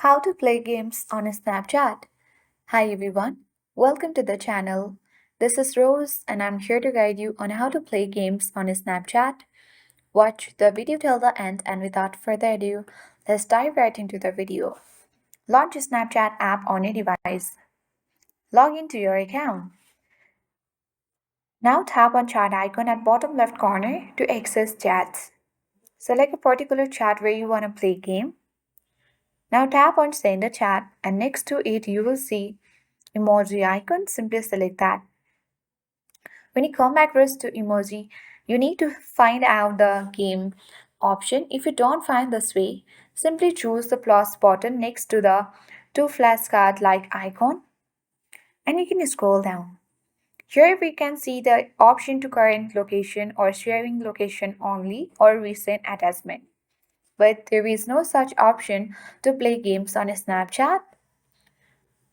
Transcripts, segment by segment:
How to play games on Snapchat. Hi everyone, welcome to the channel. This is Rose and I'm here to guide you on how to play games on Snapchat. Watch the video till the end and without further ado, let's dive right into the video. Launch a Snapchat app on your device. Log into your account. Now tap on chat icon at bottom left corner to access chats. Select a particular chat where you want to play game. Now tap on send a chat and next to it you will see emoji icon. Simply select that. When you come across to emoji, you need to find out the game option. If you don't find this way, simply choose the plus button next to the two flashcard like icon and you can scroll down. Here we can see the option to current location or sharing location only or recent attachment. But there is no such option to play games on Snapchat.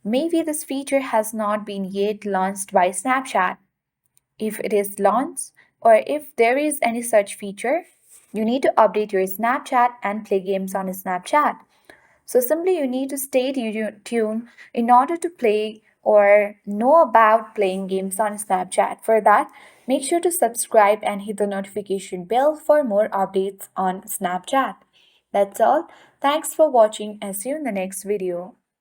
Maybe this feature has not been yet launched by Snapchat. If it is launched or if there is any such feature, you need to update your Snapchat and play games on Snapchat. So simply you need to stay tuned in order to play or know about playing games on Snapchat. For that, make sure to subscribe and hit the notification bell for more updates on Snapchat. That's all. Thanks for watching and see you in the next video.